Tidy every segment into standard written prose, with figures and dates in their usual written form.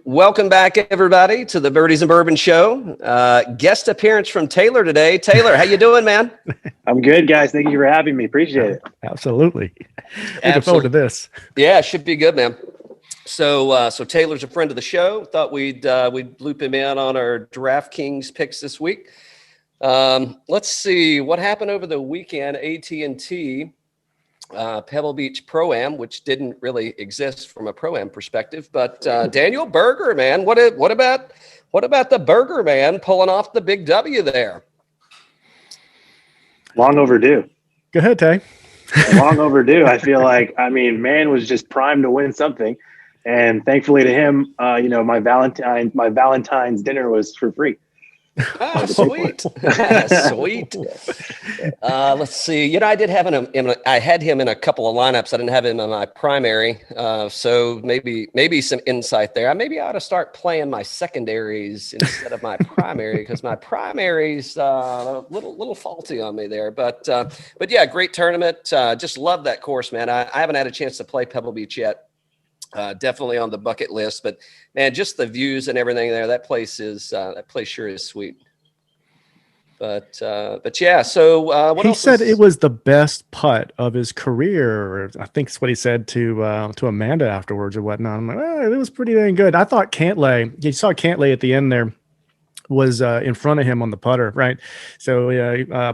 Welcome back, everybody, to the Birdies and Bourbon Show. Guest appearance from Taylor today. Taylor, how you doing, man? I'm good, guys. Thank you for having me. Appreciate it. Absolutely. Looking forward to this. Yeah, should be good, man. So Taylor's a friend of the show. Thought we'd loop him in on our DraftKings picks this week. Let's see what happened over the weekend. AT&T Pebble Beach Pro-Am, which didn't really exist from a Pro-Am perspective, but Daniel Berger, man, what about the Berger man pulling off the big W there? Long overdue. Go ahead, Tay. Long overdue. I feel like, man was just primed to win something, and thankfully to him, my Valentine's dinner was for free. Oh, sweet. Sweet. Let's see. I did have I had him in a couple of lineups. I didn't have him in my primary. So maybe some insight there. Maybe I ought to start playing my secondaries instead of my primary, because my primary's a little faulty on me there. But yeah, great tournament. Just love that course, man. I haven't had a chance to play Pebble Beach yet. Definitely on the bucket list, but man, just the views and everything there. That place sure is sweet. But yeah. So what he else said it was the best putt of his career. I think that's what he said to Amanda afterwards or whatnot. I'm like, it was pretty dang good. I thought Cantlay. You saw Cantlay at the end there was in front of him on the putter, right? So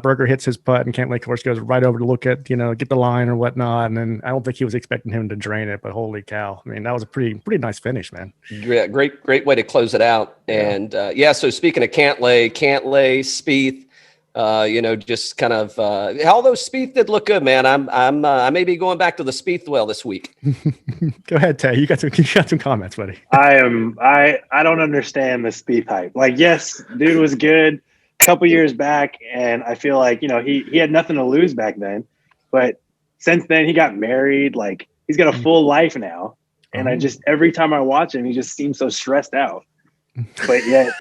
Berger hits his putt, and Cantlay, of course, goes right over to look at, get the line or whatnot. And then I don't think he was expecting him to drain it, but holy cow! I mean, that was a pretty nice finish, man. Yeah, great way to close it out. And so speaking of Cantlay, Spieth. Just kind of although Spieth did look good, man. I may be going back to the Spieth well this week. Go ahead, Tay. You got some comments, buddy. I don't understand the Spieth hype. Like, yes, dude was good a couple years back, and I feel like he had nothing to lose back then, but since then he got married. Like, he's got a full life now, and I just every time I watch him, he just seems so stressed out. But yet,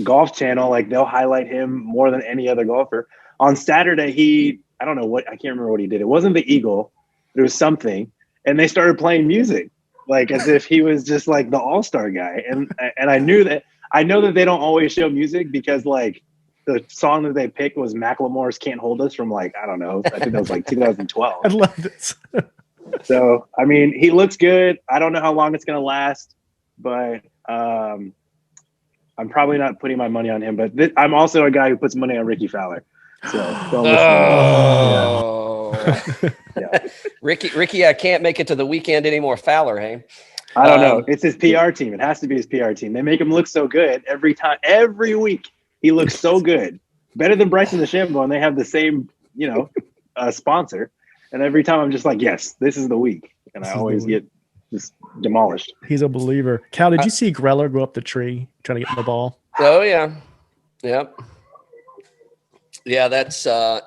Golf Channel, like, they'll highlight him more than any other golfer. On Saturday, I can't remember what he did. It wasn't the Eagle, but it was something. And they started playing music, like, as if he was just like the all-star guy. And I know that they don't always show music because, like, the song that they picked was Macklemore's Can't Hold Us from, like, I don't know. I think that was like 2012. I love this. So, he looks good. I don't know how long it's going to last, but I'm probably not putting my money on him, but I'm also a guy who puts money on Ricky Fowler. So don't listen. Yeah. Ricky, I can't make it to the weekend anymore. Fowler, hey? I don't know. It's his PR team. It has to be his PR team. They make him look so good every time. Every week he looks so good, better than Bryson DeChambeau, and they have the same, sponsor. And every time I'm just like, yes, this is the week, and I always get just demolished. He's a believer. Cal, did you see Greller go up the tree trying to get the ball? Oh yeah. Yep. Yeah, that's I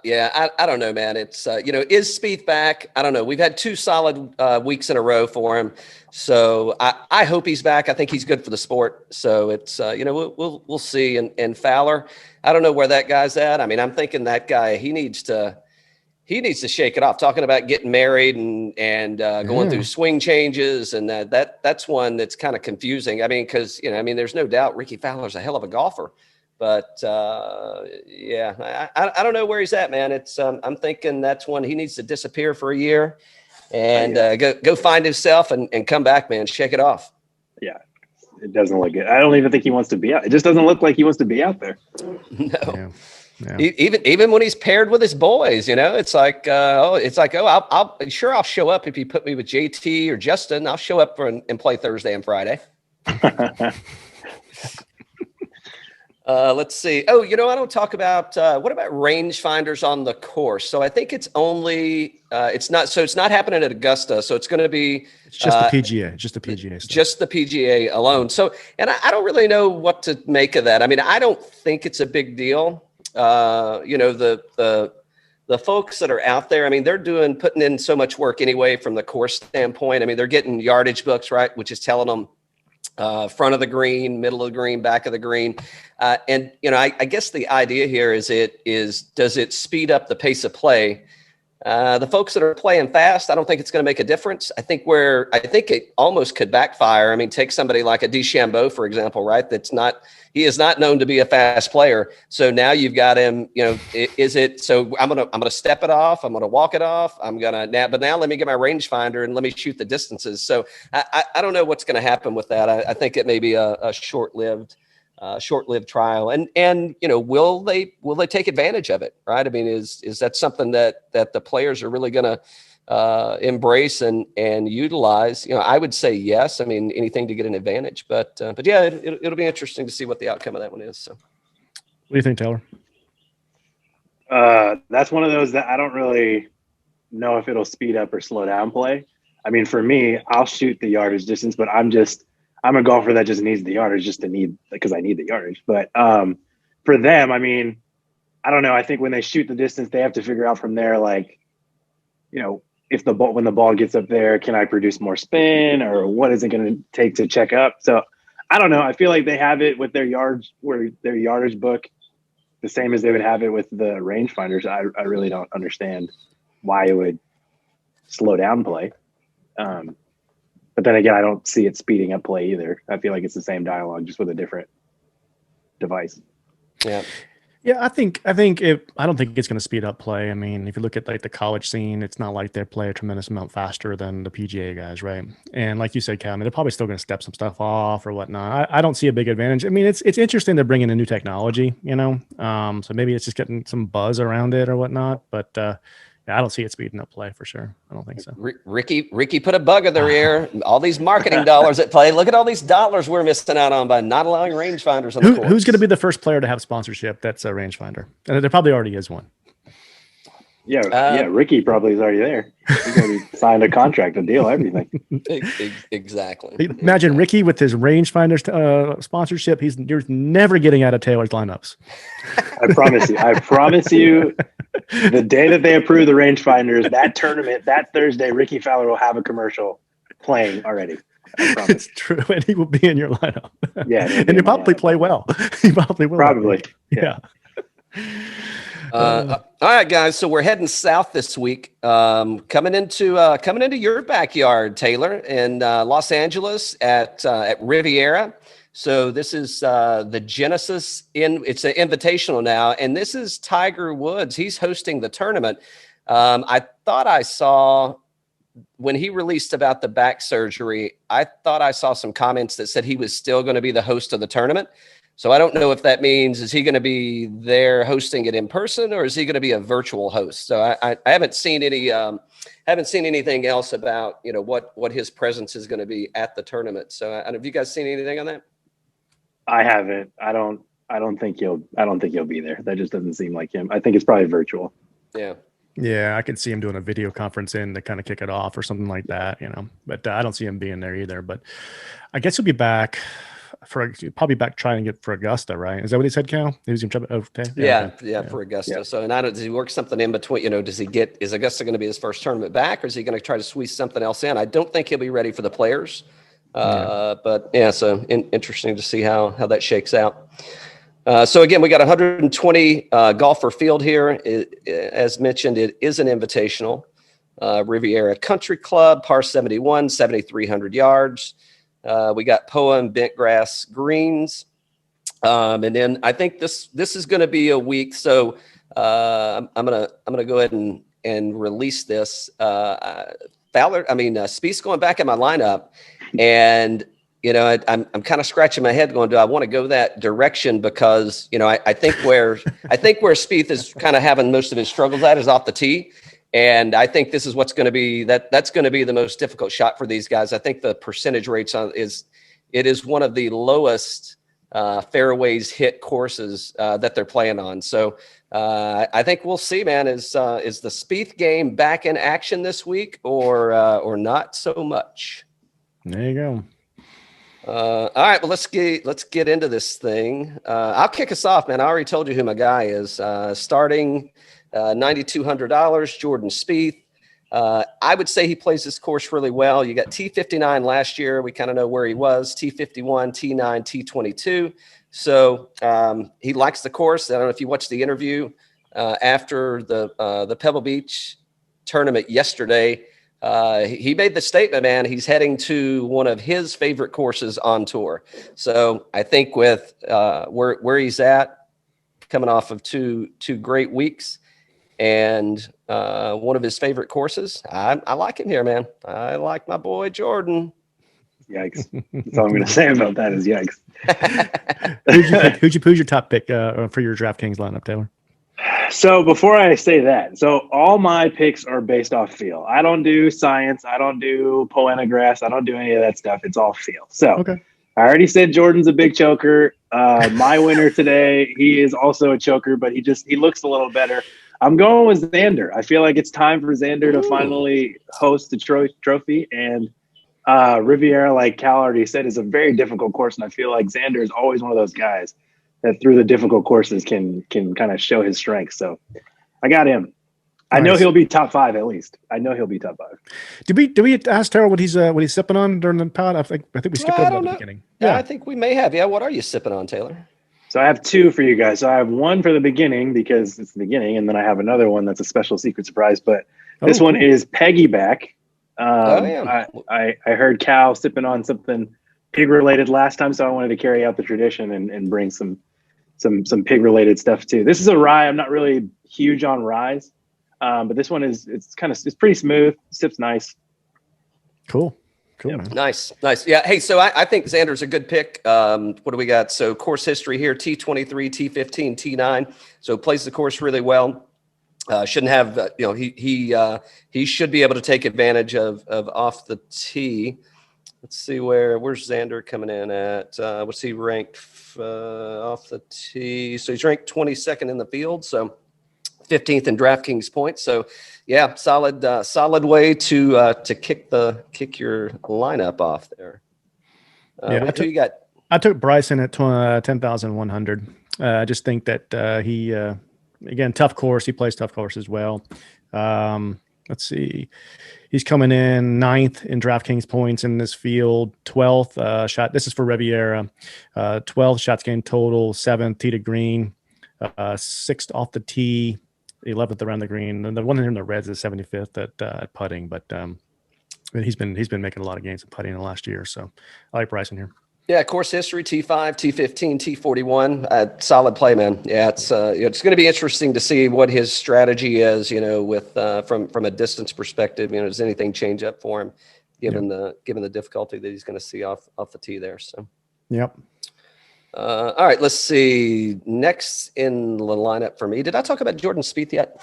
don't know, man. It's is Spieth back? I don't know. We've had 2 solid weeks in a row for him. So I hope he's back. I think he's good for the sport. So it's we'll see. And Fowler, I don't know where that guy's at. I'm thinking that guy, he needs to shake it off. Talking about getting married and going through swing changes, and that's one that's kind of confusing. Because there's no doubt Ricky Fowler's a hell of a golfer, but I don't know where he's at, man. It's I'm thinking that's one he needs to disappear for a year and go find himself and come back, man. Shake it off. Yeah, it doesn't look good. I don't even think he wants to be out. It just doesn't look like he wants to be out there. No. Yeah. Yeah. Even when he's paired with his boys, it's like, I'll show up if you put me with JT or Justin. I'll show up and play Thursday and Friday. Let's see. Oh, I don't talk about what about rangefinders on the course? So I think it's only it's not happening at Augusta. So it's going to be just the PGA, just the PGA stuff. Just the PGA alone. So, and I don't really know what to make of that. I don't think it's a big deal. The folks that are out there, they're putting in so much work anyway from the course standpoint. They're getting yardage books, right, which is telling them front of the green, middle of the green, back of the green. I guess the idea here does it speed up the pace of play The folks that are playing fast, I don't think it's going to make a difference. I think it almost could backfire. I mean, take somebody like a DeChambeau, for example, right? He is not known to be a fast player. So now you've got him, so I'm going to step it off. I'm going to walk it off. But now let me get my rangefinder and let me shoot the distances. So I don't know what's going to happen with that. I think it may be a short-lived trial, and will they take advantage of it, right? I mean, is that something that the players are really going to embrace and utilize? I would say yes. I mean, anything to get an advantage, but yeah, it'll be interesting to see what the outcome of that one is. So, what do you think, Taylor? That's one of those that I don't really know if it'll speed up or slow down play. I mean, for me, I'll shoot the yardage distance, but I'm a golfer that just needs the yardage because I need the yardage. But for them, I mean, I don't know. I think when they shoot the distance, they have to figure out from there, like, if when the ball gets up there, can I produce more spin, or what is it going to take to check up? So I don't know. I feel like they have it with their yardage book the same as they would have it with the rangefinders. I really don't understand why it would slow down play. But then again, I don't see it speeding up play either. I feel like it's the same dialogue, just with a different device. Yeah. Yeah, I don't think it's going to speed up play. I mean, if you look at like the college scene, it's not like they play a tremendous amount faster than the PGA guys, right? And like you said, Cal, I mean, they're probably still going to step some stuff off or whatnot. I don't see a big advantage. I mean, it's interesting they're bringing in new technology, so maybe it's just getting some buzz around it or whatnot. But I don't see it speeding up play for sure. I don't think so. Ricky put a bug in their ear. All these marketing dollars at play. Look at all these dollars we're missing out on by not allowing rangefinders on the course. Who's going to be the first player to have sponsorship that's a rangefinder? And there probably already is one. Yeah, Ricky probably is already there. He's already signed a contract, a deal, everything. Exactly. Imagine Ricky with his rangefinder sponsorship. You're never getting out of Taylor's lineups. I promise you. The day that they approve the rangefinders, that tournament, that Thursday, Ricky Fowler will have a commercial playing already. I promise. It's true, and he will be in your lineup. Yeah, and he'll probably play well. He probably will. Probably. Yeah. All right, guys. So we're heading south this week. Coming into your backyard, Taylor, in Los Angeles at Riviera. So this is the Genesis it's an invitational now, and this is Tiger Woods. He's hosting the tournament. I thought I saw when he released about the back surgery, I thought I saw some comments that said he was still going to be the host of the tournament. So I don't know if that means, is he going to be there hosting it in person, or is he going to be a virtual host? So I haven't seen anything else about, what his presence is going to be at the tournament. So have you guys seen anything on that? I haven't. I don't think he'll be there. That just doesn't seem like him. I think it's probably virtual. Yeah. Yeah, I could see him doing a video conference to kind of kick it off or something like that, But I don't see him being there either. But I guess he'll be back trying to get for Augusta, right? Is that what he said, Cal? He was going to try okay. Yeah, for Augusta. Yeah. So, and does he work something in between? Is Augusta going to be his first tournament back, or is he going to try to squeeze something else in? I don't think he'll be ready for the Players. But yeah, so interesting to see how that shakes out. So again, we got 120 golfer field here. As mentioned, it is an invitational. Riviera Country Club, par 71, 7,300 yards. We got POA and bent grass greens. And then I think this is going to be a week. So I'm gonna go ahead and release this. Spieth's going back in my lineup, and I'm kind of scratching my head going, do I want to go that direction? Because I think where Spieth is kind of having most of his struggles at is off the tee. And I think this is what's going to be that's going to be the most difficult shot for these guys. I think the percentage rates it is one of the lowest fairways hit courses that they're playing on. So I think we'll see, man. Is the Spieth game back in action this week or not so much? There you go. All right, well, let's get into this thing. I'll kick us off, man. I already told you who my guy is. Starting $9,200, Jordan Spieth. I would say he plays this course really well. You got T59 last year. We kind of know where he was. T51, T9, T22. So he likes the course. I don't know if you watched the interview after the Pebble Beach tournament yesterday. He made the statement, man, he's heading to one of his favorite courses on tour. So I think with where he's at, coming off of two great weeks and one of his favorite courses, I like him here, man. I like my boy Jordan. Yikes. That's all I'm going to say about that is yikes. Who's your top pick for your DraftKings lineup, Taylor? So before I say that, so all my picks are based off feel. I don't do science. I don't do poetic. I don't do any of that stuff. It's all feel. So okay. I already said Jordan's a big choker. My winner today, he is also a choker, but he looks a little better. I'm going with Xander. I feel like it's time for Xander to finally host the trophy. And Riviera, like Cal already said, is a very difficult course. And I feel like Xander is always one of those guys that through the difficult courses can kind of show his strength. So I got him. I know he'll be top 5 at least. I know he'll be top 5. Did we ask Terrell what he's sipping on during the pod? I think we skipped over the beginning. Yeah, I think we may have. Yeah, what are you sipping on, Taylor? So I have 2 for you guys. So I have one for the beginning because it's the beginning, and then I have another one that's a special secret surprise. But this one is Piggyback. I heard Cal sipping on something pig related last time, so I wanted to carry out the tradition and bring some pig related stuff too. This is a rye. I'm not really huge on ryes, but this one it's pretty smooth. Sips nice. Cool, yep. Man. Nice. Yeah. Hey, so I think Xander's a good pick. What do we got? So course history here: T23, T15, T9. So plays the course really well. Shouldn't have he should be able to take advantage of off the tee. Let's see where's Xander coming in at. What's he ranked off the tee? So he's ranked 22nd in the field, so 15th in DraftKings points. So yeah, solid way to kick your lineup off there. Who you got? I took Bryson at 10,100. I just think that he again, tough course. He plays tough course as well. Let's see. He's coming in 9th in DraftKings points in this field, 12th shot. This is for Riviera. 12 shots gained total, 7th tee to green, 6th off the tee, 11th around the green. And the one in the reds is 75th at putting, but he's been making a lot of gains in putting in the last year. So I like Bryson here. Yeah, course history, T5, T15, T41. Solid play, man. Yeah, it's going to be interesting to see what his strategy is, with from a distance perspective. Does anything change up for him given the difficulty that he's going to see off the tee there? So, yep. All right, let's see. Next in the lineup for me. Did I talk about Jordan Spieth yet?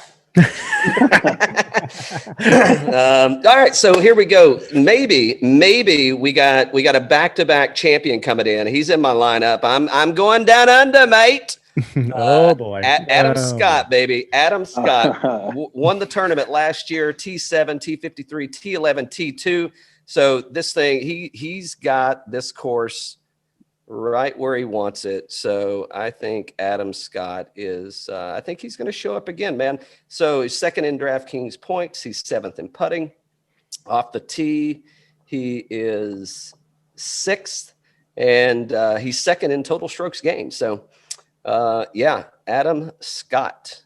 All right, so here we go. Maybe we got a back-to-back champion coming in. He's in my lineup. I'm going down under, mate. Oh boy, Adam Scott, baby. Adam Scott won the tournament last year. T7, T53, T11, T2. So this thing, he's got this course right where he wants it. So I think Adam Scott is, I think he's going to show up again, man. So he's 2nd in DraftKings points. He's 7th in putting. Off the tee, he is 6th, and he's 2nd in total strokes gained. So, Adam Scott.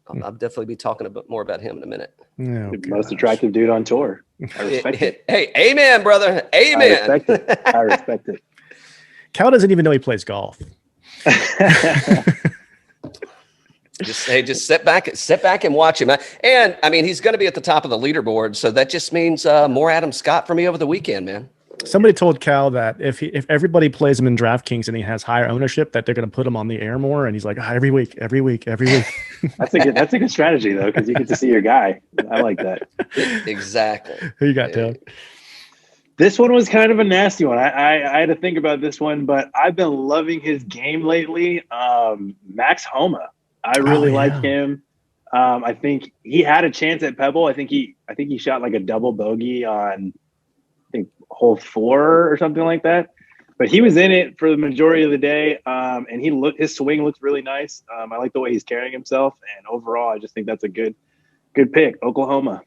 I'll definitely be talking a bit more about him in a minute. Oh, most attractive dude on tour. I respect it. Hey, amen, brother. Amen. I respect it. Cal doesn't even know he plays golf. Just sit back and watch him. And I mean, he's going to be at the top of the leaderboard, so that just means more Adam Scott for me over the weekend, man. Somebody told Cal that if everybody plays him in DraftKings and he has higher ownership, that they're going to put him on the air more. And he's like, every week. That's a good strategy though, because you get to see your guy. I like that. Exactly. Who you got, Taylor? This one was kind of a nasty one. I had to think about this one, but I've been loving his game lately. Max Homa. I really like him. I think he had a chance at Pebble. I think he shot like a double bogey on hole 4 or something like that. But he was in it for the majority of the day, and his swing looks really nice. I like the way he's carrying himself, and overall, I just think that's a good pick. Oklahoma.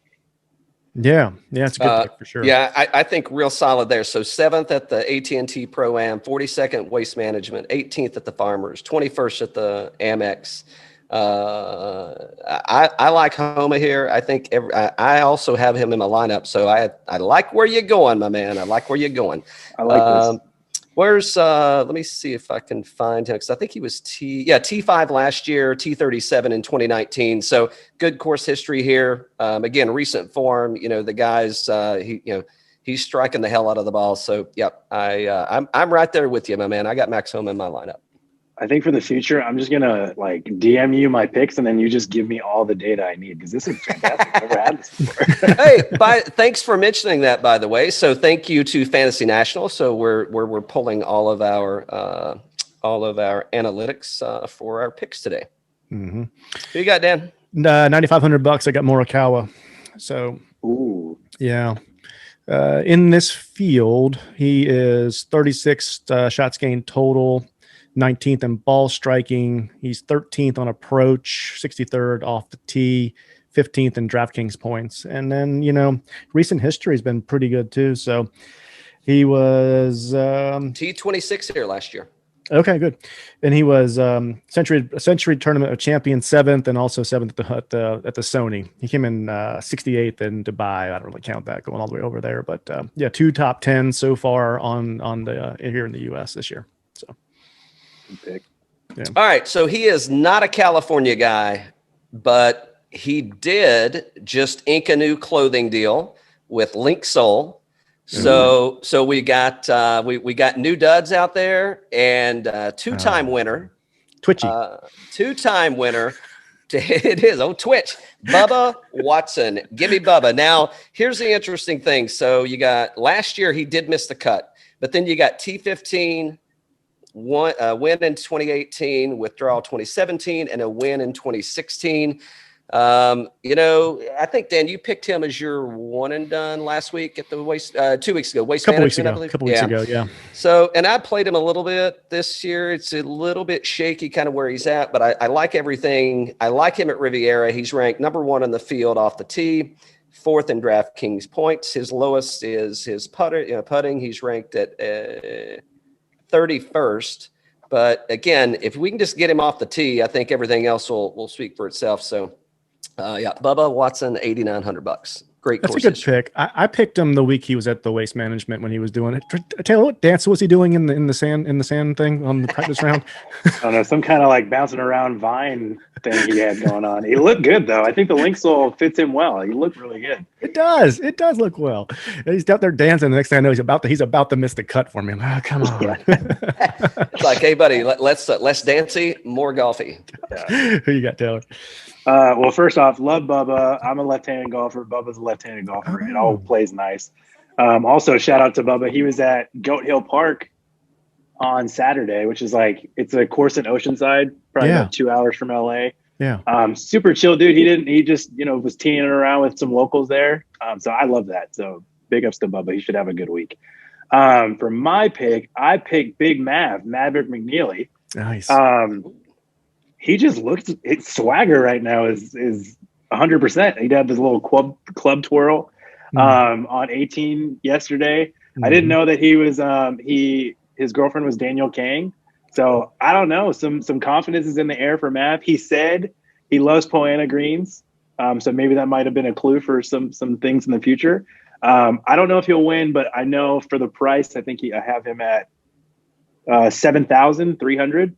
Yeah, it's a good pick for sure. Yeah, I think real solid there. So 7th at the AT&T Pro-Am, 42nd Waste Management, 18th at the Farmers, 21st at the Amex. I like Homa here. I think I also have him in my lineup. So I like where you're going, my man. I like where you're going. I like this. Where's let me see if I can find him, because I think he was T5 last year, T37 in 2019. So good course history here. Again, recent form. The guy's he's striking the hell out of the ball. So yep, I'm right there with you, my man. I got Max Homa in my lineup. I think for the future, I'm just gonna DM you my picks, and then you just give me all the data I need, because this is fantastic. I've never had this before. Hey, thanks for mentioning that, by the way. So thank you to Fantasy National. So we're pulling all of our analytics for our picks today. Mm-hmm. Who you got, Dan? $9,500. I got Morikawa. So ooh, yeah. In this field, he is 36th shots gained total, 19th in ball striking. He's 13th on approach, 63rd off the tee, 15th in DraftKings points. And then, recent history has been pretty good too. So he was T26 here last year. Okay, good. And he was Century Tournament of Champions 7th, and also 7th at the Sony. He came in 68th in Dubai. I don't really count that going all the way over there, but 2 top 10 so far on the here in the US this year. So, pick. Yeah. All right, so he is not a California guy, but he did just ink a new clothing deal with Link Soul. So we got we got new duds out there, and two-time winner, Twitchy, 2-time winner. It is Twitch, Bubba Watson. Give me Bubba. Now here's the interesting thing. So you got last year he did miss the cut, but then you got T15, win in 2018, withdrawal 2017, and a win in 2016. I think, Dan, you picked him as your one and done last week at the 2 weeks ago. Waste Management, I believe. Couple weeks ago, yeah. So, and I played him a little bit this year. It's a little bit shaky kind of where he's at, but I like everything. I like him at Riviera. He's ranked number 1 in the field off the tee, 4th in DraftKings points. His lowest is his putting. He's ranked at 31st. But again, if we can just get him off the tee, I think everything else will speak for itself. So, Bubba Watson, $8,900. Great. That's a good pick. I picked him the week he was at the Waste Management when he was doing it. Taylor, what dance was he doing in the sand thing on the practice round? I don't know, some kind of bouncing around vine thing he had going on. He looked good though. I think the Link Soul fits him well. He looked really good. It does look well. He's out there dancing. The next thing I know, he's about to miss the cut for me. I'm like, oh, come on. Yeah. It's like, hey buddy, less dancey, more golfy. Yeah. Who you got, Taylor? Well, first off, love Bubba. I'm a left-handed golfer. Bubba's a left-handed golfer. It all plays nice. Also, shout out to Bubba. He was at Goat Hill Park on Saturday, which is it's a course in Oceanside, probably about 2 hours from LA. Yeah. Super chill dude. He just, was teeing it around with some locals there. So I love that. So big ups to Bubba. He should have a good week. For my pick, I picked Big Maverick McNeely. Nice. He just looks, his swagger right now is 100%. He'd have this little club twirl on 18 yesterday. I didn't know that he was his girlfriend was Danielle Kang. So I don't know. Some confidence is in the air for Mav. He said he loves Poana greens. So maybe that might have been a clue for some things in the future. I don't know if he'll win, but I know for the price, I think I have him at 7,300.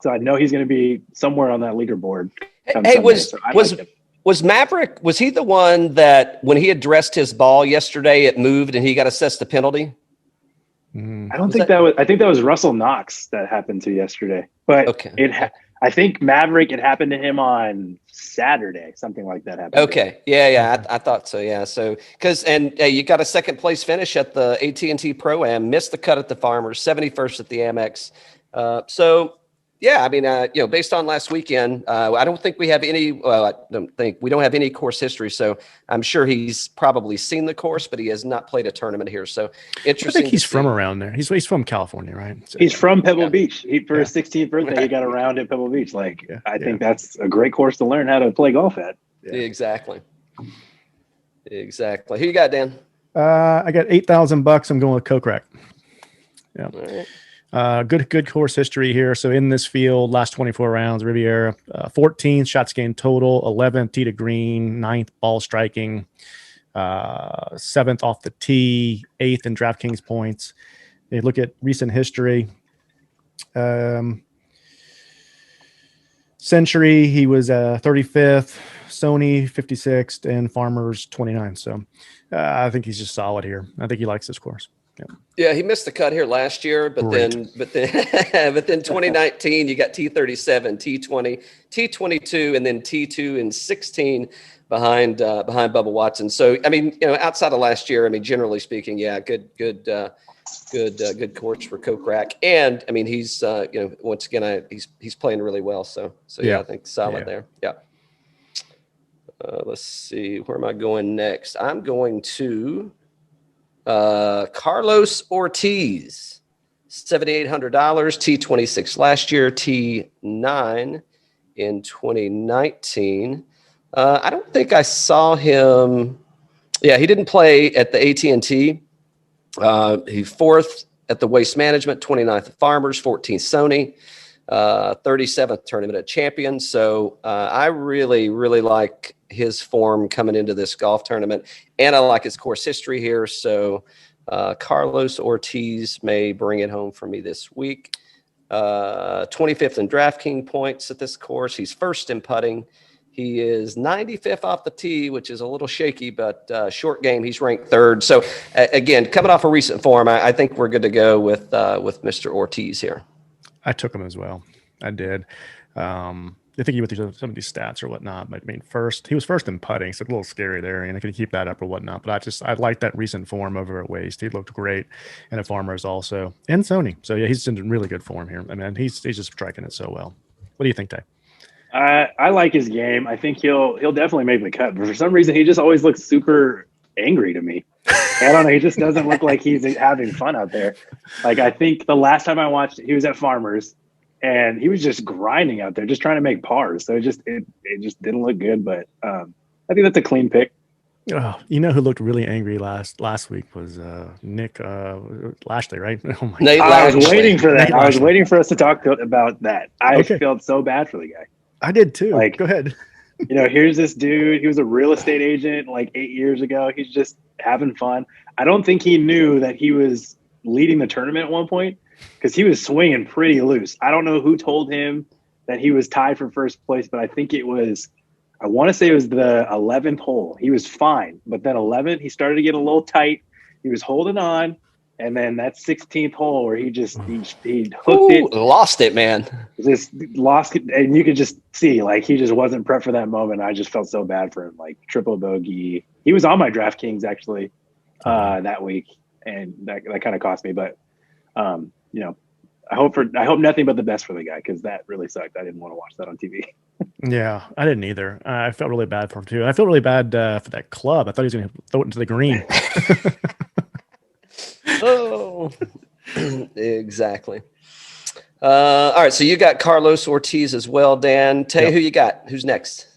So I know he's going to be somewhere on that leaderboard. Hey, was Maverick, was he the one that when he addressed his ball yesterday, it moved and he got assessed the penalty? I don't think that was, I think that was Russell Knox that happened to yesterday, but okay. I think Maverick, it happened to him on Saturday, something like that happened. Okay. Yeah. I thought so. Yeah. So, you got a second place finish at the AT&T Pro-Am, missed the cut at the Farmers, 71st at the Amex. Yeah, I mean, based on last weekend, I don't think we have any. Well, we don't have any course history. So I'm sure he's probably seen the course, but he has not played a tournament here. So interesting. I think he's from around there. He's from California, right? So, he's from Pebble Beach. For his 16th birthday, he got a round at Pebble Beach. I think that's a great course to learn how to play golf at. Yeah. Exactly. Who you got, Dan? I got $8,000. I'm going with Kokrak. Yeah. All right. Good course history here. So in this field, last 24 rounds, Riviera, 14 shots gained total, 11th tee to green, 9th ball striking, 7th off the tee, 8th in DraftKings points. They look at recent history. Century, he was 35th, Sony 56th, and Farmers 29th. So I think he's just solid here. I think he likes this course. Yeah, he missed the cut here last year, but then 2019 you got T37, T20, T22, and then T2 and 16 behind Bubba Watson. So I mean, outside of last year, I mean, generally speaking, yeah, good course for Kokrak. And I mean, he's once again, he's playing really well. So yeah, I think solid there. Yeah. Let's see, where am I going next? I'm going to Carlos Ortiz, $7,800, T26 last year, T9 in 2019. I don't think I saw him. Yeah, he didn't play at the AT&T. He fourth at the Waste Management, 29th at Farmers, 14th Sony, 37th Tournament at Champions. So I really, really like his form coming into this golf tournament, and I like his course history here. So Carlos Ortiz may bring it home for me this week. 25th in DraftKings points at this course. He's first in putting. He is 95th off the tee, which is a little shaky, but short game, he's ranked third. So again, coming off a recent form, I think we're good to go with Mr. Ortiz here. I took him as well. I did. I think he went through some of these stats or whatnot, but I mean, he was first in putting, so a little scary there, and I can keep that up or whatnot. But I like that recent form over at Waste. He looked great, and at Farmers also, and Sony. So yeah, he's in really good form here. I mean, he's just striking it so well. What do you think, Ty? I like his game. I think he'll definitely make the cut, but for some reason, he just always looks super angry to me. I don't know. He just doesn't look like he's having fun out there. Like, I think the last time I watched, he was at Farmers, and he was just grinding out there, just trying to make pars. So it just didn't look good. But I think that's a clean pick. Oh, you know who looked really angry last week was Nick Lashley, right? Oh my Nate God. I was waiting for that. Nate I was Lashley. waiting for us to talk about that. I felt so bad for the guy. I did too. Like, go ahead. Here's this dude. He was a real estate agent like 8 years ago. He's just having fun. I don't think he knew that he was leading the tournament at one point because he was swinging pretty loose. I don't know who told him that he was tied for first place, but I want to say it was the 11th hole. He was fine, but then 11th, he started to get a little tight. He was holding on, and then that 16th hole where he hooked it. Lost it, man. Just lost it, and you could just see, like, he just wasn't prepped for that moment. I just felt so bad for him, like triple bogey. He was on my DraftKings actually that week, and that kind of cost me. But I hope nothing but the best for the guy because that really sucked. I didn't want to watch that on TV. Yeah, I didn't either. I felt really bad for him too. I felt really bad for that club. I thought he was going to throw it into the green. Oh, exactly. All right, so you got Carlos Ortiz as well, Dan. Tell you who you got. Who's next?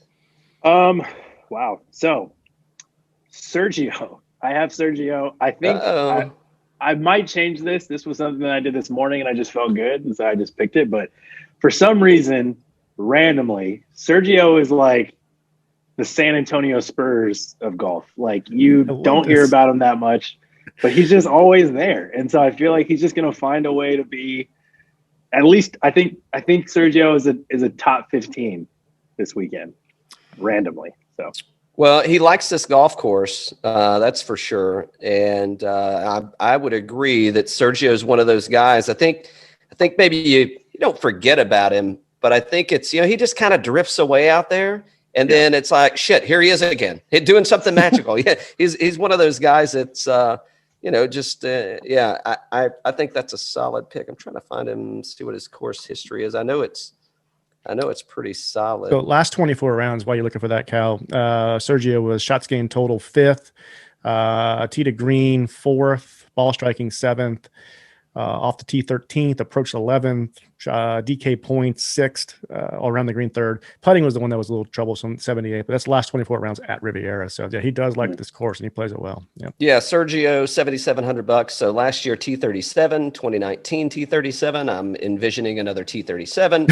Wow. So Sergio. I have Sergio. I think I might change this. This was something that I did this morning, and I just felt good, and so I just picked it. But for some reason, randomly, Sergio is like the San Antonio Spurs of golf. Like, you don't hear about him that much, but he's just always there. And so I feel like he's just going to find a way to be, at least I think Sergio is a top 15 this weekend, randomly. So, well, he likes this golf course. That's for sure. And I would agree that Sergio is one of those guys. I think maybe you don't forget about him, but I think it's, he just kind of drifts away out there. And then it's like, shit, here he is again, doing something magical. Yeah, he's one of those guys that's, I think that's a solid pick. I'm trying to find him, see what his course history is. I know it's pretty solid. So last 24 rounds, while you're looking for that, Cal, Sergio was shots gained total 5th, tee to green 4th, ball striking 7th, off the tee 13th, approach 11th, DK points 6th, all around the green 3rd. Putting was the one that was a little troublesome, 78th, but that's the last 24 rounds at Riviera. So yeah, he does like this course and he plays it well. Yeah, Sergio, $7,700. So last year T37, 2019 T37. I'm envisioning another T37.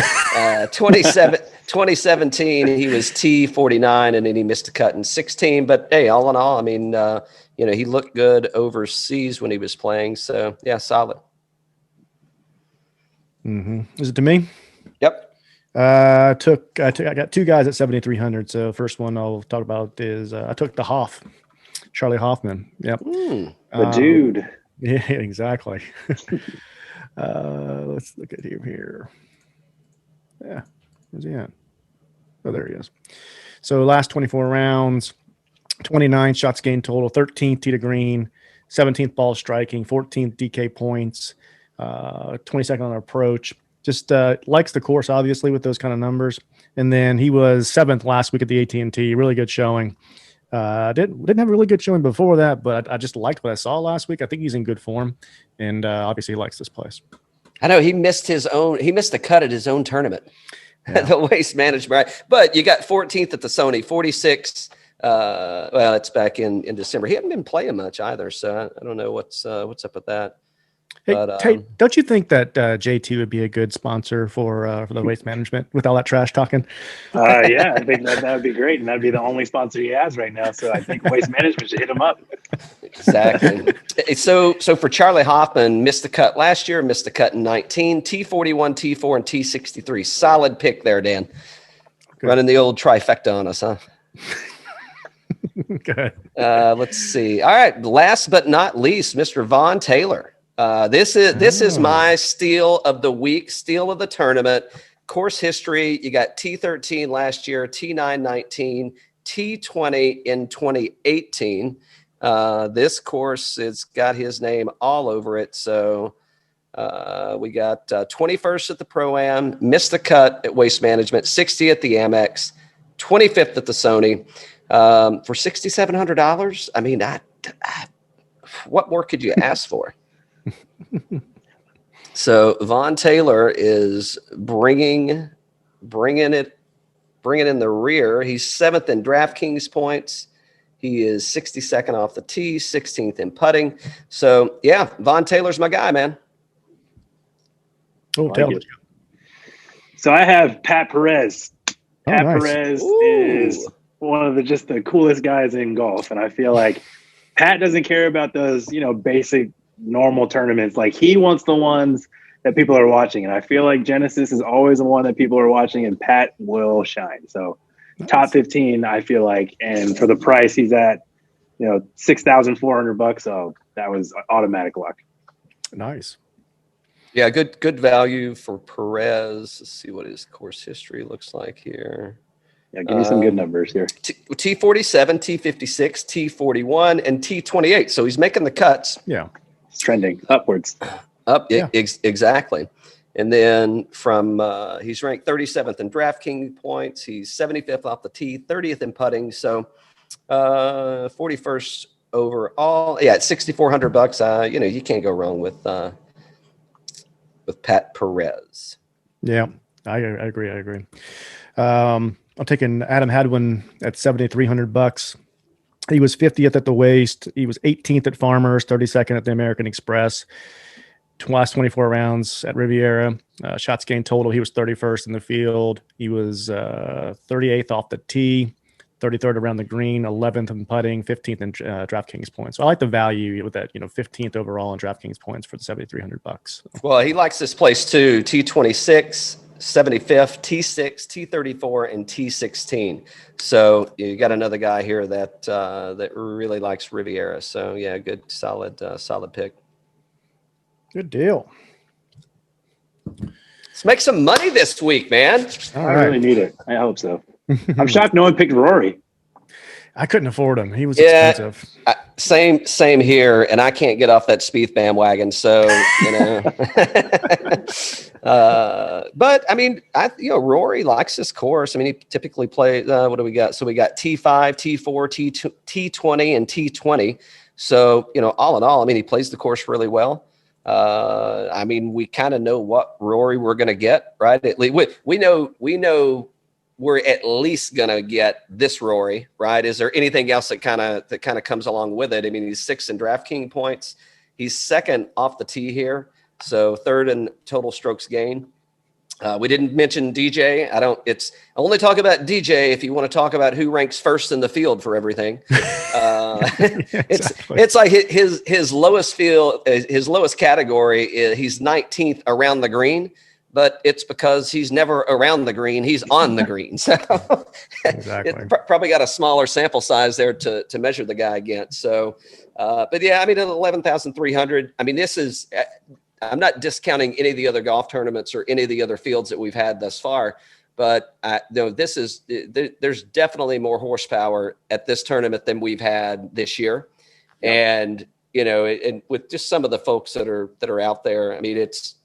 2017 he was T49, and then he missed a cut in 16. But hey, all in all, I mean, he looked good overseas when he was playing. So yeah, solid. Is it to me? Yep. I got 2 guys at 7,300. So first one I'll talk about is I took the Charlie Hoffman. Yep. The dude. Yeah, exactly. Let's look at him here. Yeah. Where's he at? Oh, there he is. So last 24 rounds, 29 shots gained total, 13th tee to green, 17th ball striking, 14th DK points, 22nd on approach. Just likes the course, obviously, with those kind of numbers. And then he was 7th last week at the AT&T. Really good showing. Didn't have a really good showing before that, but I just liked what I saw last week. I think he's in good form, and obviously he likes this place. I know he missed the cut at his own tournament, the Waste Management. Right? But you got 14th at the Sony, 46. Well, it's back in December. He hadn't been playing much either, so I don't know what's up with that. Hey, Tate, don't you think that JT would be a good sponsor for the Waste Management with all that trash talking? Yeah, I think that would be great, and that'd be the only sponsor he has right now. So I think Waste Management should hit him up. Exactly. So for Charlie Hoffman, missed the cut last year, missed the cut in 19, T41, T4, and T63. Solid pick there, Dan. Good. Running the old trifecta on us, huh? Good. Let's see. All right, last but not least, Mr. Vaughn Taylor. This is my steal of the week, steal of the tournament. Course history, you got T13 last year, T9 19, T20 in 2018. This course, it's got his name all over it. So we got 21st at the Pro-Am, missed the cut at Waste Management, 60 at the Amex, 25th at the Sony. For $6,700, I mean, what more could you ask for? So Vaughn Taylor is bringing in the rear. He's 7th in DraftKings points. He is 62nd off the tee, 16th in putting. So yeah, Vaughn Taylor's my guy, man. Oh, tell me. So I have Pat Perez. Pat nice. Perez is one of the coolest guys in golf, and I feel like Pat doesn't care about those, basic normal tournaments. Like, he wants the ones that people are watching, and I feel like Genesis is always the one that people are watching, and Pat will shine. So nice. Top 15, I feel like, and for the price he's at, $6,400. So that was automatic luck. Nice. Yeah, good value for Perez. Let's see what his course history looks like here. Yeah, give me some good numbers here. T47, T56, T41, and T28. So he's making the cuts. Yeah. It's trending upwards. Exactly. And then from he's ranked 37th in DraftKings points. He's 75th off the tee, 30th in putting. So 41st overall. Yeah, it's $6,400. You can't go wrong with Pat Perez. Yeah, I agree. I'm taking Adam Hadwin at $7,300. He was 50th at the Waste. He was 18th at Farmers, 32nd at the American Express. Last 24 rounds at Riviera. Shots gained total, he was 31st in the field. He was 38th off the tee, 33rd around the green, 11th in putting, 15th in DraftKings points. So I like the value with that, 15th overall in DraftKings points for the $7,300. Well, he likes this place too. T26. 75th, T6, T34, and T16. So you got another guy here that really likes Riviera. So yeah, good, solid pick. Good deal. Let's make some money this week, man. I really need it. I hope so. I'm shocked no one picked Rory. I couldn't afford him. He was expensive. Same here, and I can't get off that Spieth bandwagon. So but I mean, Rory likes this course. I mean, he typically plays. What do we got? So we got T5, T4, T20, and T20. So all in all, I mean, he plays the course really well. I mean, we kind of know what Rory we're going to get, right? At least we know we're at least going to get this Rory, right? Is there anything else that kind of comes along with it? I mean, he's 6th in DraftKings points. He's 2nd off the tee here, so 3rd in total strokes gained. We didn't mention DJ. It's only talk about DJ if you want to talk about who ranks 1st in the field for everything. Exactly. It's like his lowest field, his lowest category is he's 19th around the green, but it's because he's never around the green. He's on the green. So Exactly. it probably got a smaller sample size there to measure the guy against. So, but yeah, I mean, at 11,300, I mean, this is, I'm not discounting any of the other golf tournaments or any of the other fields that we've had thus far, but there's definitely more horsepower at this tournament than we've had this year. Yep. And, and with just some of the folks that are out there, I mean, it's,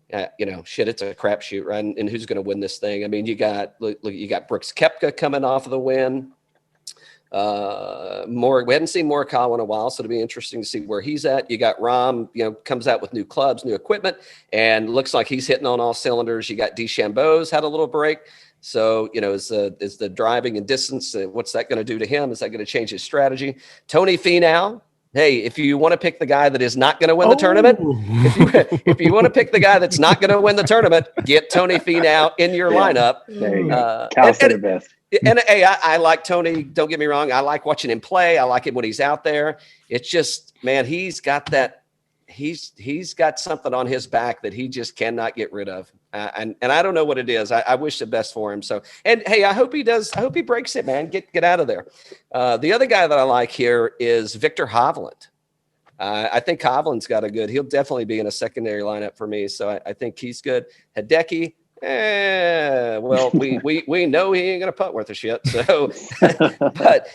it's a crapshoot, right? And who's going to win this thing? I mean, you got Brooks Koepka coming off of the win. We hadn't seen Morikawa in a while, so it'll be interesting to see where he's at. You got Rahm, comes out with new clubs, new equipment, and looks like he's hitting on all cylinders. You got DeChambeau's had a little break. So, is the driving and distance, what's that going to do to him? Is that going to change his strategy? Tony Finau. Hey, if you want to pick the guy that is not going to win the tournament, if you want to pick the guy that's not going to win the tournament, get Tony Finau in your lineup. There you go. Cal said it best. And hey, I like Tony. Don't get me wrong. I like watching him play. I like him when he's out there. It's just, man, he's got that. He's got something on his back that he just cannot get rid of. And I don't know what it is. I wish the best for him. So, and hey, I hope he does. I hope he breaks it, man. Get out of there. The other guy that I like here is Victor Hovland. I think Hovland's got he'll definitely be in a secondary lineup for me. So I think he's good. Hideki. Well, we know he ain't gonna putt worth a shit. So, but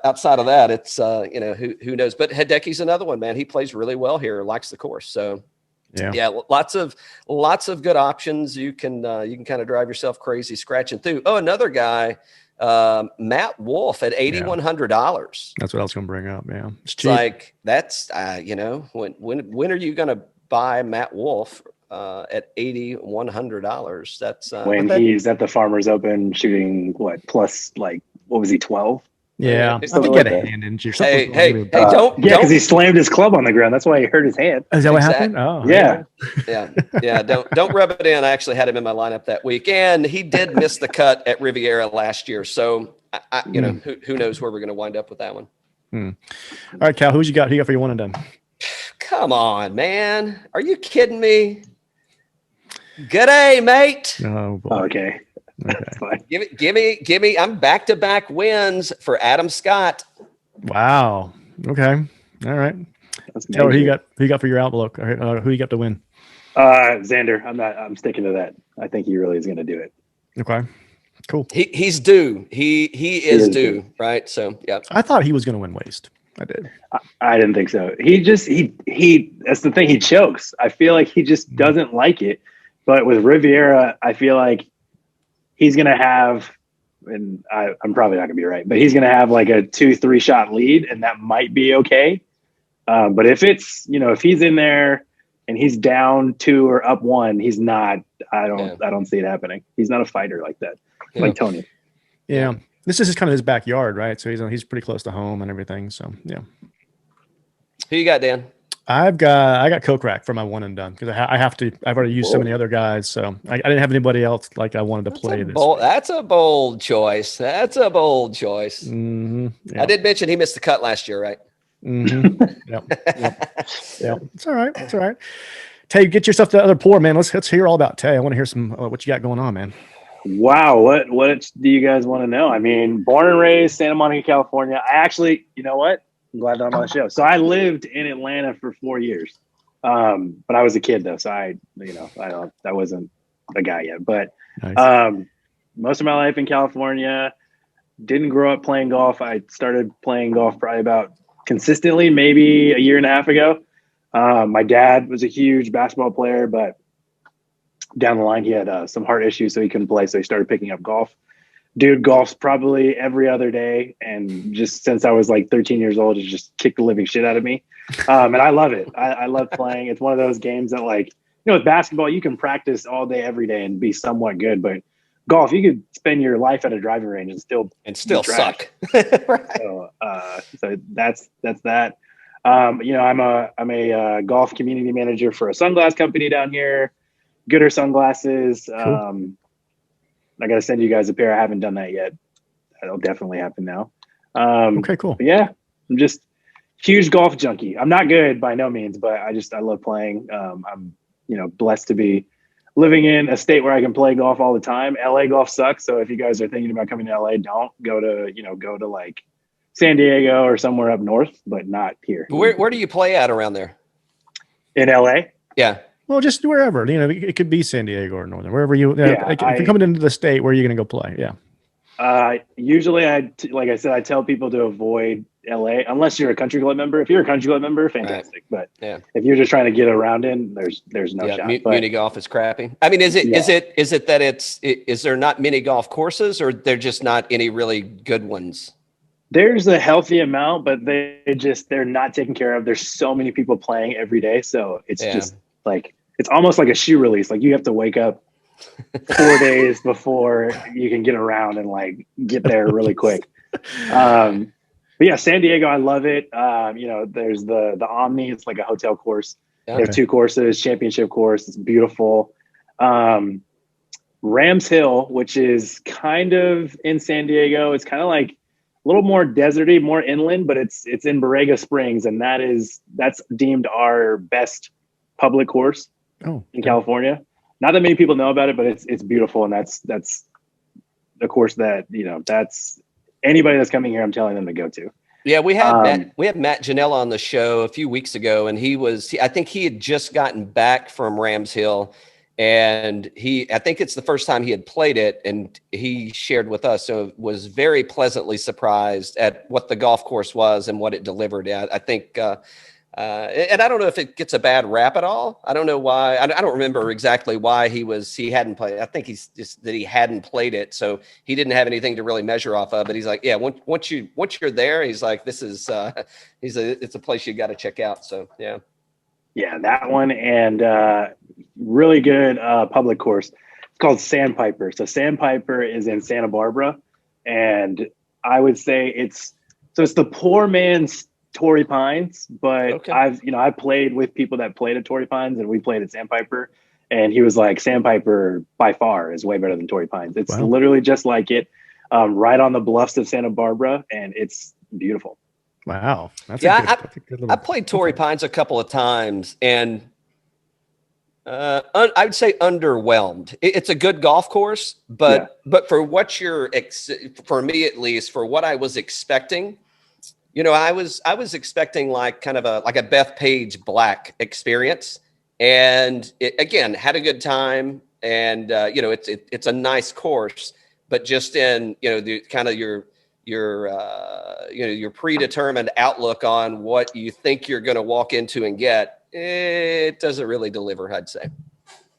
outside of that, it's who knows. But Hideki's another one, man. He plays really well here, likes the course. So, yeah, lots of good options. You can kind of drive yourself crazy scratching through. Oh, another guy, Matt Wolff at $8,100. That's what I was gonna bring up. Yeah, it's like that's when are you gonna buy Matt Wolff? At $8,100. That's when he's at the Farmers Open shooting plus what was he 12? Yeah, I think he had a hand injury. Hey, don't because he slammed his club on the ground. That's why he hurt his hand. Is that what happened? Oh, yeah. Don't rub it in. I actually had him in my lineup that week, and he did miss the cut at Riviera last year. So who knows where we're going to wind up with that one. All right, Cal, who you got for your one and done? Come on, man. Are you kidding me? Good day, mate. Oh, boy. Okay. Give me. I'm back-to-back wins for Adam Scott. Wow. Okay. All right. Tell her who you got for your outlook. Who you got to win? Xander. I'm sticking to that. I think he really is going to do it. Okay. Cool. He's due. He is due. Right. So yeah. I thought he was going to win Waste. I did. I didn't think so. He that's the thing. He chokes. I feel like he just doesn't like it. But with Riviera, I feel like he's going to have, and I'm probably not going to be right, but he's going to have like a 2-3 shot lead, and that might be okay. But if it's, if he's in there and he's down 2 or up 1, he's not. I don't see it happening. He's not a fighter like that, like Tony. Yeah, this is kind of his backyard, right? So he's pretty close to home and everything. So yeah. Who you got, Dan? I got Kokrak for my one and done because I've already used so many other guys, so I didn't have anybody else like I wanted to play this. That's a bold choice. Mm-hmm. Yep. I did mention he missed the cut last year, right? Mm-hmm. Yep. It's all right. Tay, get yourself to the other pour, man. Let's hear all about Tay. I want to hear some what you got going on, man. Wow, what do you guys want to know? I mean, born and raised Santa Monica, California. I actually, you know what? I'm glad that I'm on the show. So I lived in Atlanta for 4 years, but I was a kid though, so I wasn't a guy yet. But nice. Most of my life in California. Didn't grow up playing golf. I started playing golf probably about consistently maybe a year and a half ago. My dad was a huge basketball player, but down the line he had some heart issues, so he couldn't play. So he started picking up golf. Dude, golf's probably every other day, and just since I was like 13 years old, it just kicked the living shit out of me. And I love it. I love playing. It's one of those games that, like, with basketball, you can practice all day, every day, and be somewhat good. But golf, you could spend your life at a driving range and still suck. Right. So that's that. I'm a golf community manager for a sunglass company down here. Gooder sunglasses. Cool. I got to send you guys a pair. I haven't done that yet. That'll definitely happen now. Okay, cool. But yeah, I'm just huge golf junkie. I'm not good by no means, but I love playing. I'm, blessed to be living in a state where I can play golf all the time. LA golf sucks. So if you guys are thinking about coming to LA, don't go to like San Diego or somewhere up north, but not here. Where do you play at around there? In LA? Yeah. Well, just wherever, it could be San Diego or Northern, wherever you, if you're coming into the state, where are you going to go play? Yeah. Usually like I said, I tell people to avoid LA unless you're a country club member. If you're a country club member, fantastic. Right. But if you're just trying to get around in, there's no shot. Mini golf is crappy. I mean, is it that is there not mini golf courses, or they're just not any really good ones? There's a healthy amount, but they're not taken care of. There's so many people playing every day. So it's just like, it's almost like a shoe release. Like, you have to wake up 4 days before you can get around and like get there really quick. But yeah, San Diego, I love it. There's the Omni. It's like a hotel course. Okay. They have 2 courses, championship course. It's beautiful. Rams Hill, which is kind of in San Diego. It's kind of like a little more deserty, more inland, but it's in Borrega Springs, and that's deemed our best public course in California. Not that many people know about it, but it's beautiful, and that's the course that that's anybody that's coming here, I'm telling them to go to. Yeah, we had Matt Janella on the show a few weeks ago, and I think he had just gotten back from Rams Hill, and I think it's the first time he had played it, and he shared with us, so was very pleasantly surprised at what the golf course was and what it delivered. I think, and I don't know if it gets a bad rap at all. I don't know why. I don't remember exactly why he hadn't played. I think he's just that he hadn't played it, so he didn't have anything to really measure off of. But he's like, yeah, once you're there, he's like, this is it's a place you got to check out. So yeah. Yeah, that one, and really good public course. It's called Sandpiper. So Sandpiper is in Santa Barbara, and I would say it's the poor man's Torrey Pines, but I've played with people that played at Torrey Pines, and we played at Sandpiper, and he was like, Sandpiper by far is way better than Torrey Pines. It's literally just like it, right on the bluffs of Santa Barbara, and it's beautiful. Wow. I played Torrey Pines a couple of times, and I would say underwhelmed. It's a good golf course, but for what for me at least, for what I was expecting, I was expecting like kind of a Beth Page Black experience, and again had a good time, and it's a nice course, but just in the kind of your predetermined outlook on what you think you're going to walk into and get, it doesn't really deliver, I'd say.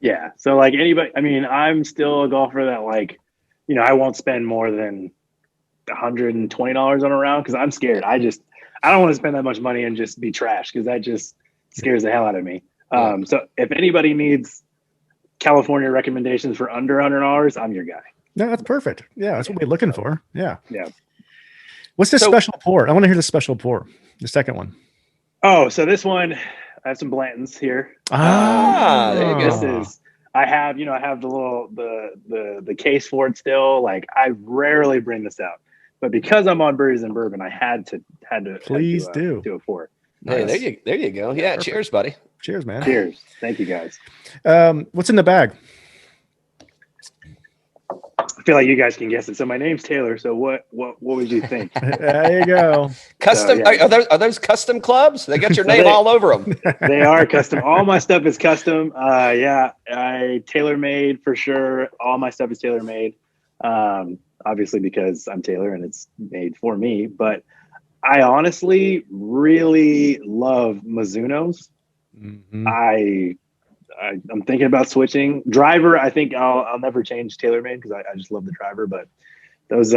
Yeah. So like anybody, I mean, I'm still a golfer that like, I won't spend more than $120 on a round because I'm scared. I don't want to spend that much money and just be trash because that just scares the hell out of me. So if anybody needs California recommendations for under $100, I'm your guy. No, that's perfect. Yeah, that's what we're looking for. Yeah. Yeah. What's this special pour? I want to hear the special pour. The second one. Oh, so this one, I have some Blantons here. There you go. This is, I have the little, the case for it still. Like, I rarely bring this out, but because I'm on Birdies and Bourbon, I had to Please do a pour. Nice. Hey, there you go. Yeah. Perfect. Cheers, buddy. Cheers, man. Cheers. Thank you, guys. What's in the bag? I feel like you guys can guess it. So my name's Taylor. So what would you think? There you go. Custom. So, yeah. Are those custom clubs? They got your name all over them. They are custom. All my stuff is custom. I tailor made for sure. All my stuff is tailor made. Obviously because I'm Taylor and it's made for me. But I honestly really love Mizunos. Mm-hmm. I'm thinking about switching. Driver, I think I'll never change TaylorMade because I just love the driver. But Those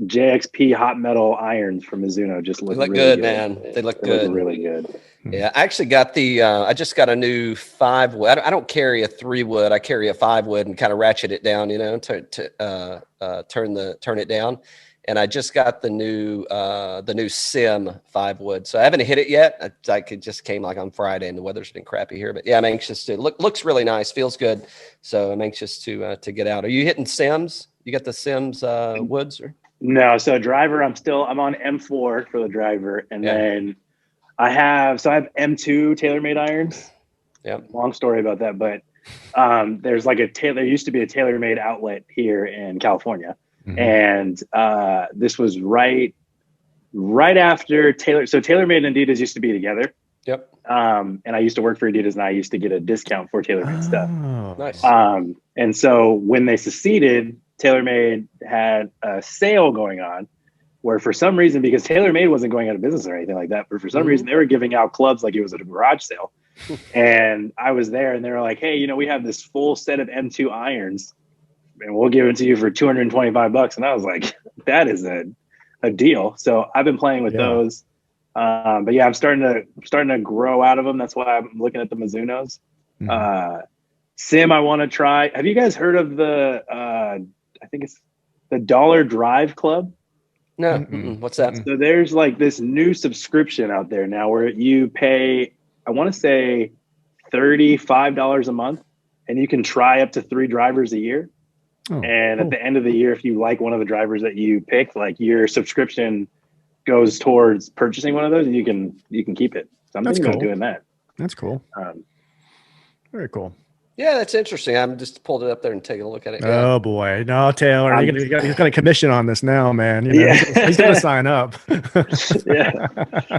JXP hot metal irons from Mizuno just look They look really good, man. They look good. Look really good. Yeah, I actually got the. I just got a new 5-wood. I don't carry a 3-wood. I carry a 5-wood and kind of ratchet it down, you know, turn it down. And I just got the new Sim 5-wood. So I haven't hit it yet. It just came like on Friday, and the weather's been crappy here. But yeah, I'm anxious to looks really nice, feels good. So I'm anxious to get out. Are you hitting Sims? You got the Sims woods or? No, so driver, I'm on M4 for the driver, and then I have M2 TaylorMade irons. Yeah, long story about that, but there's like there used to be a TaylorMade outlet here in California, and this was right after Taylor. So TaylorMade and Adidas used to be together. Yep. And I used to work for Adidas, and I used to get a discount for TaylorMade stuff. Nice. And so when they seceded, TaylorMade had a sale going on where for some reason, because TaylorMade wasn't going out of business or anything like that, but for some reason they were giving out clubs like it was at a garage sale. And I was there and they were like, hey, you know, we have this full set of M2 irons and we'll give it to you for $225. And I was like, that is a deal. So I've been playing with those. But yeah, I'm starting to grow out of them. That's why I'm looking at the Mizunos. Sim, I want to try. Have you guys heard of the, I think it's the Dollar Drive Club? No. What's that? So there's like this new subscription out there now where you pay, I want to say $35 a month, and you can try up to 3 drivers a year. And at the end of the year, if you like one of the drivers that you pick, like your subscription goes towards purchasing one of those, and you can keep it. So I'm thinking about doing that. That's cool. Very cool. Yeah, that's interesting. I'm just pulled it up there and taking a look at it. Yeah. Oh boy, no, Taylor, he's got a commission on this now, man. You know, he's going to sign up. Yeah,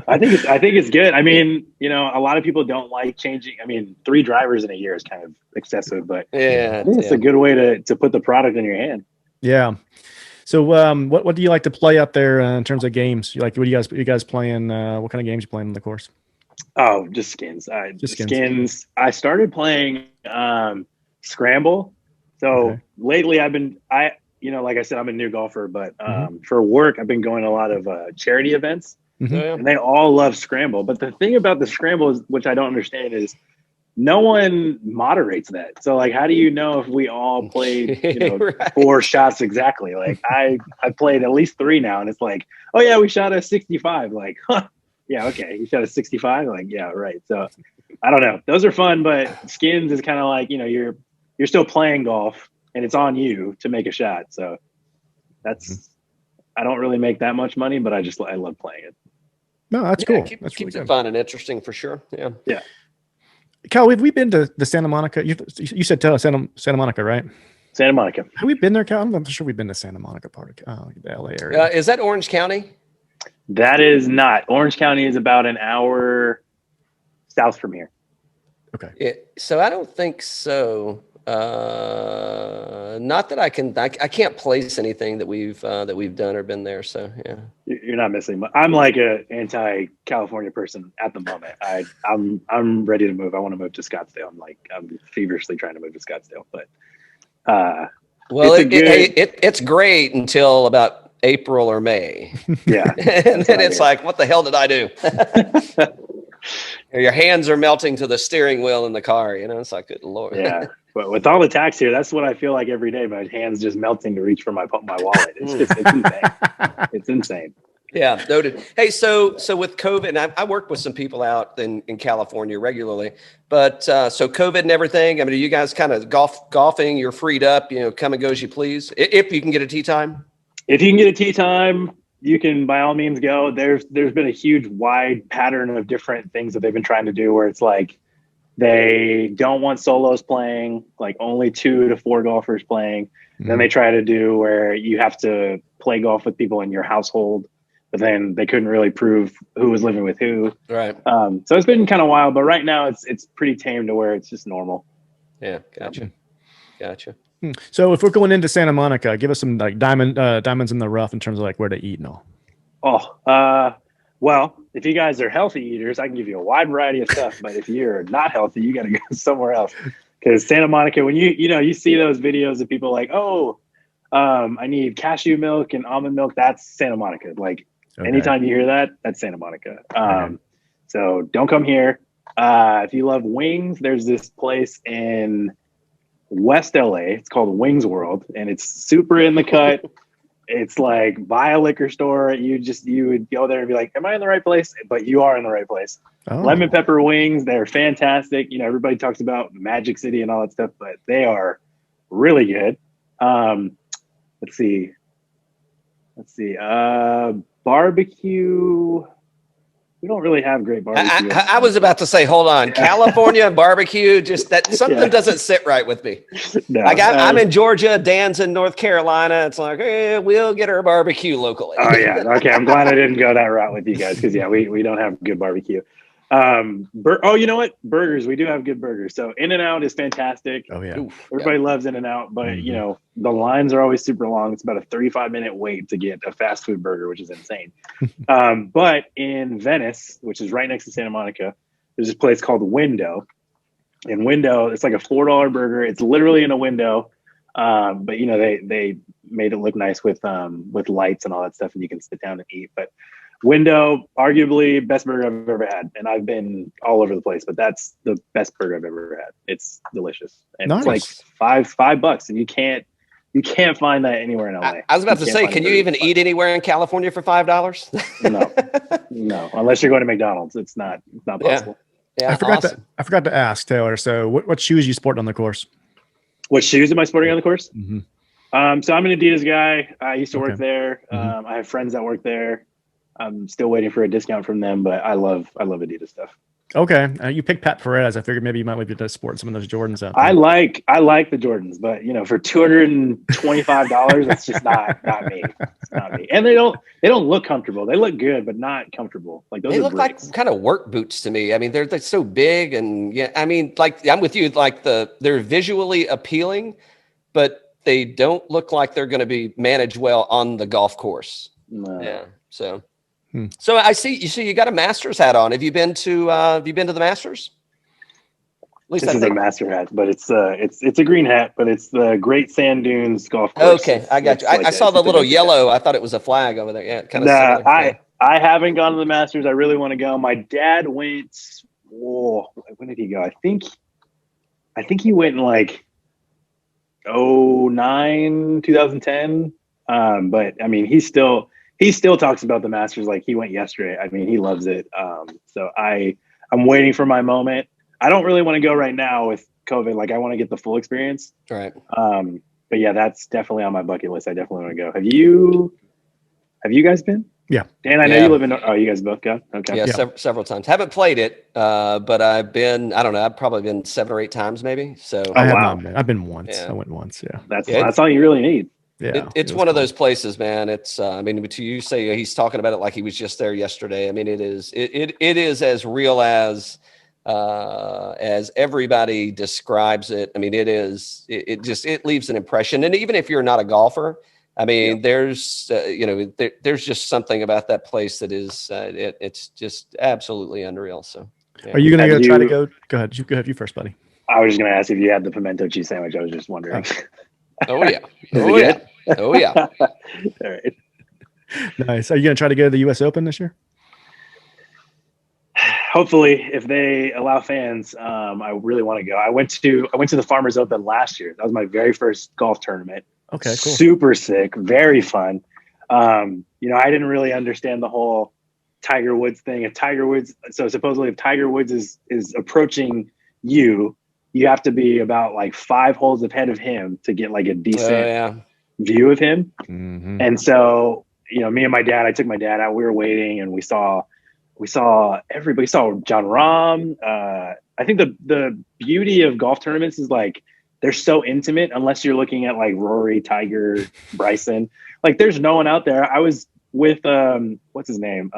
I think it's good. I mean, you know, a lot of people don't like changing. I mean, 3 drivers in a year is kind of excessive, but I think it's a good way to put the product in your hand. Yeah. So, what do you like to play out there in terms of games? What you guys playing? What kind of games you playing on the course? Oh, just skins. Skins. I started playing Scramble. So lately like I said, I'm a new golfer, but for work, I've been going to a lot of charity events, and they all love Scramble. But the thing about the Scramble is, which I don't understand, is no one moderates that. So like, how do you know if we all played 4 shots exactly? Like I played at least 3 now, and it's like, oh yeah, we shot a 65. Like, huh. Yeah, okay. You shot a 65? Like, yeah, right. So I don't know. Those are fun, but skins is kind of like, you know, you're still playing golf and it's on you to make a shot. So that's I don't really make that much money, but I love playing it. No, that's cool. That's keeps really it fun and interesting for sure. Yeah. Yeah. Cal, have we been to the Santa Monica? You said Santa Monica, right? Santa Monica. Have we been there, Cal? I'm not sure we've been to Santa Monica part of the LA area. Is that Orange County? That is not. Orange County is about an hour south from here. Okay. Yeah, so I don't think so. Not that I can't place anything that we've done or been there. So yeah, you're not missing. I'm like a anti-California person at the moment. I'm ready to move. I want to move to Scottsdale. I'm feverishly trying to move to Scottsdale, but well, it's great until about April or May. Yeah. And then it's like, what the hell did I do? Your hands are melting to the steering wheel in the car. You know, it's like, good Lord. Yeah. But with all the tax here, that's what I feel like every day. My hands just melting to reach for my wallet. It's insane. It's insane. Yeah, noted. Hey, so with COVID, and I work with some people out in California regularly, but so COVID and everything, I mean, are you guys kind of golfing? You're freed up, you know, come and go as you please. If you can get a tee time? If you can get a tee time, you can by all means go. There's been a huge wide pattern of different things that they've been trying to do where it's like they don't want solos playing, like only 2 to 4 golfers playing. Mm-hmm. Then they try to do where you have to play golf with people in your household, but then they couldn't really prove who was living with who. Right. So it's been kind of wild, but right now it's pretty tame to where it's just normal. Yeah. Gotcha. So if we're going into Santa Monica, give us some like diamonds in the rough in terms of like where to eat and all. Well, if you guys are healthy eaters, I can give you a wide variety of stuff. But if you're not healthy, you got to go somewhere else. Because Santa Monica, when you see those videos of people like, oh, I need cashew milk and almond milk. That's Santa Monica. Like anytime you hear that, that's Santa Monica. So don't come here. If you love wings, there's this place in West LA. It's called Wings World, and it's super in the cut. It's like by a liquor store. You would go there and be like, am I in the right place? But you are in the right place. Lemon pepper wings. They're fantastic. You know, everybody talks about Magic City and all that stuff, but they are really good. Let's see. Barbecue. We don't really have great barbecue. I was about to say, hold on, California barbecue. Just that something doesn't sit right with me. No, like I'm in Georgia, Dan's in North Carolina. It's like, hey, we'll get our barbecue locally. Oh yeah, okay. I'm glad I didn't go that route with you guys because we don't have good barbecue. You know what? Burgers. We do have good burgers. So In-N-Out is fantastic. Oh yeah. Everybody loves In-N-Out, but you know, the lines are always super long. It's about a 35-minute wait to get a fast food burger, which is insane. But in Venice, which is right next to Santa Monica, there's this place called Window. And Window, it's like a $4 burger. It's literally in a window. But you know, they made it look nice with lights and all that stuff, and you can sit down and eat. But Window, arguably best burger I've ever had, and I've been all over the place, but that's the best burger I've ever had. It's delicious, and it's like $5, and you can't find that anywhere in LA. I was about to say, can you even eat anywhere in California for $5? No, unless you're going to McDonald's, it's not possible. Yeah, I forgot to ask Taylor. So, what shoes you sport on the course? What shoes am I sporting on the course? So I'm an Adidas guy. I used to work there. I have friends that work there. I'm still waiting for a discount from them, but I love Adidas stuff. Okay, you picked Pat Perez. I figured maybe you might be able to sport some of those Jordans out there. I like the Jordans, but you know, for $225, that's just not me. It's not me. And they don't look comfortable. They look good, but not comfortable. Like those. They look like kind of work boots to me. I mean, they're so big, and I mean, like I'm with you. Like they're visually appealing, but they don't look like they're going to be managed well on the golf course. No. Yeah. So I see you got a Masters hat on. Have you been to the Masters? At least this is a Master hat, but it's a green hat, but it's the Great Sand Dunes Golf Course. Okay, I got you. I saw the little yellow. I thought it was a flag over there. Yeah, kind of. I haven't gone to the Masters. I really want to go. My dad went. When did he go? I think he went in like 2010. But I mean, he still talks about the Masters like he went yesterday. I mean, he loves it. So I'm waiting for my moment. I don't really want to go right now with COVID. Like I want to get the full experience. Right. But yeah, that's definitely on my bucket list. I definitely want to go. Have you guys been? Yeah. Dan, I know you live in, you guys both go? Okay. Yeah. Several times. Haven't played it, but I've been, I don't know, I've probably been 7 or 8 times maybe. So I've been once. Yeah. I went once. Yeah. That's all you really need. Yeah, it's one of those places, man. It's I mean, to you say he's talking about it like he was just there yesterday. I mean, it is as real as everybody describes it. I mean, it leaves an impression. And even if you're not a golfer, I mean, there's there's just something about that place that is it's just absolutely unreal. So, yeah. Are you going to try to go? Go ahead. Go ahead. You first, buddy. I was just going to ask if you had the pimento cheese sandwich. I was just wondering. Oh yeah. Oh yeah. Oh yeah. All right. Nice. Are you going to try to go to the U.S. Open this year? Hopefully, if they allow fans, I really want to go. I went to the Farmers Open last year. That was my very first golf tournament. Okay, cool. Super sick, very fun. I didn't really understand the whole Tiger Woods thing. Supposedly if Tiger Woods is approaching you have to be about like 5 holes ahead of him to get like a decent view of him. Mm-hmm. And so, me and my dad, I took my dad out, we were waiting and we saw everybody. We saw John Rahm. I think the beauty of golf tournaments is like, they're so intimate unless you're looking at like Rory, Tiger, Bryson, like there's no one out there. I was with, what's his name?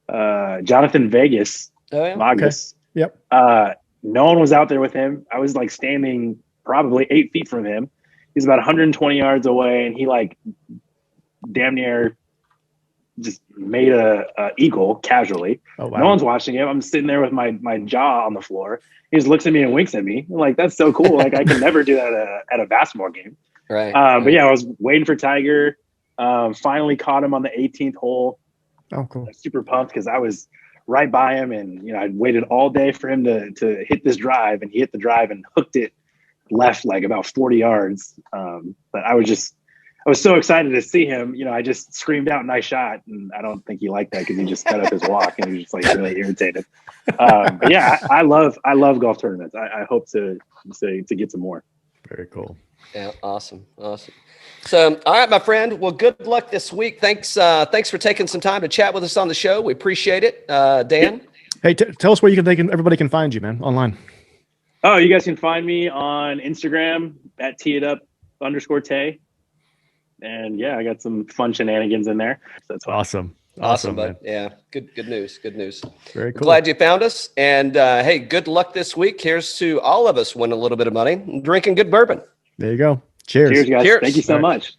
Jonathan Vegas. Oh, yeah. Magus. Okay. Yep. No one was out there with him. I was like standing probably 8 feet from him. He's about 120 yards away, and he like damn near just made a eagle casually. Oh, wow. No one's watching him. I'm sitting there with my jaw on the floor. He just looks at me and winks at me. I'm like, that's so cool. Like I can never do that at a basketball game. Right. But yeah, I was waiting for Tiger. Finally caught him on the 18th hole. Oh, cool. I was super pumped because I was right by him, and I'd waited all day for him to hit this drive, and he hit the drive and hooked it left like about 40 yards. But I was so excited to see him. I just screamed out "nice shot," and I don't think he liked that because he just cut up his walk and he was just like really irritated. But yeah, I love golf tournaments. I hope to get some more. Very cool. Yeah, awesome. So, all right, my friend. Well, good luck this week. Thanks for taking some time to chat with us on the show. We appreciate it, Dan. Hey, tell us where everybody can find you, man, online. Oh, you guys can find me on Instagram at @teeitup_Tay. And yeah, I got some fun shenanigans in there. So that's fun. Awesome, bud. Yeah, good news. Very cool. Glad you found us. And hey, good luck this week. Here's to all of us winning a little bit of money and drinking good bourbon. There you go. Cheers. Cheers, guys. Cheers. Thank you so much.